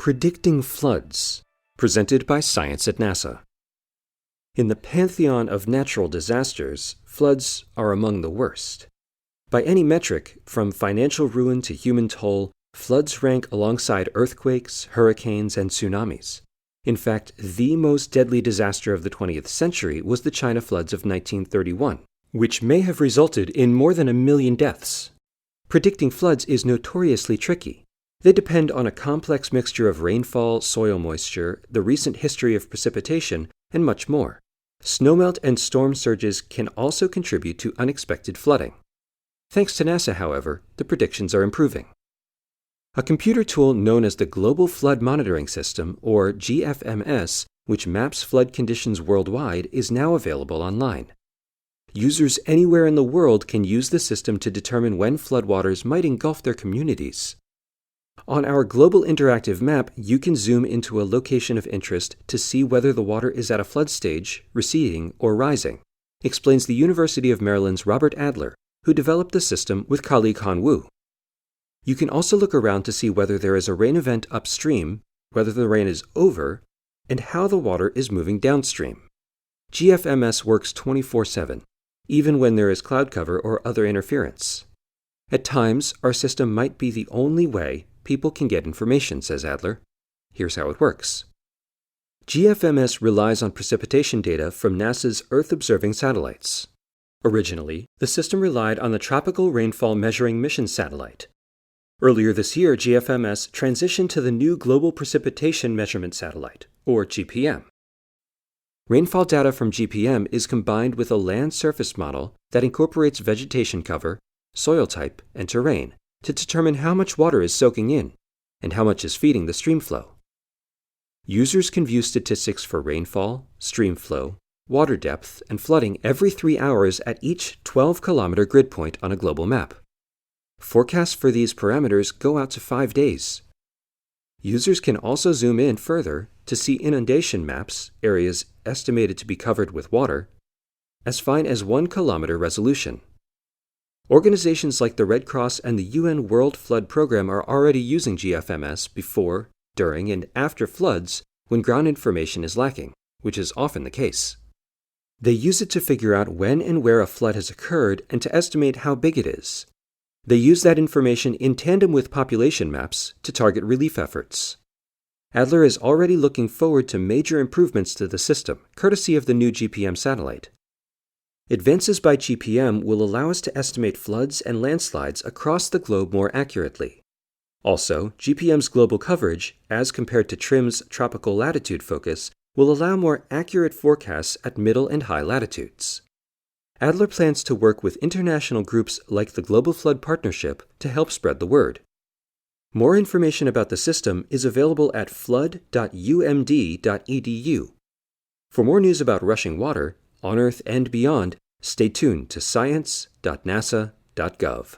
Predicting Floods, presented by Science at NASA. In the pantheon of natural disasters, floods are among the worst. By any metric, from financial ruin to human toll, floods rank alongside earthquakes, hurricanes, and tsunamis. In fact, the most deadly disaster of the 20th century was the China floods of 1931, which may have resulted in more than 1 million deaths. Predicting floods is notoriously tricky. They depend on a complex mixture of rainfall, soil moisture, the recent history of precipitation, and much more. Snowmelt and storm surges can also contribute to unexpected flooding. Thanks to NASA, however, the predictions are improving. A computer tool known as the Global Flood Monitoring System, or GFMS, which maps flood conditions worldwide, is now available online. Users anywhere in the world can use the system to determine when floodwaters might engulf their communities. On our global interactive map, you can zoom into a location of interest to see whether the water is at a flood stage, receding, or rising, explains the University of Maryland's Robert Adler, who developed the system with colleague Han Wu. You can also look around to see whether there is a rain event upstream, whether the rain is over, and how the water is moving downstream. GFMS works 24/7, even when there is cloud cover or other interference. At times, our system might be the only way people can get information, says Adler. Here's how it works. GFMS relies on precipitation data from NASA's Earth-observing satellites. Originally, the system relied on the Tropical Rainfall Measuring Mission satellite. Earlier this year, GFMS transitioned to the new Global Precipitation Measurement Satellite, or GPM. Rainfall data from GPM is combined with a land surface model that incorporates vegetation cover, soil type, and terrain to determine how much water is soaking in and how much is feeding the stream flow. Users can view statistics for rainfall, stream flow, water depth, and flooding every 3 hours at each 12-kilometer grid point on a global map. Forecasts for these parameters go out to 5 days. Users can also zoom in further to see inundation maps, areas estimated to be covered with water, as fine as 1 kilometer resolution. Organizations like the Red Cross and the UN World Flood Program are already using GFMS before, during, and after floods when ground information is lacking, which is often the case. They use it to figure out when and where a flood has occurred and to estimate how big it is. They use that information in tandem with population maps to target relief efforts. Adler is already looking forward to major improvements to the system, courtesy of the new GPM satellite. Advances by GPM will allow us to estimate floods and landslides across the globe more accurately. Also, GPM's global coverage, as compared to TRM's tropical latitude focus, will allow more accurate forecasts at middle and high latitudes. Adler plans to work with international groups like the Global Flood Partnership to help spread the word. More information about the system is available at flood.umd.edu. For more news about rushing water, on Earth and beyond, stay tuned to science.nasa.gov.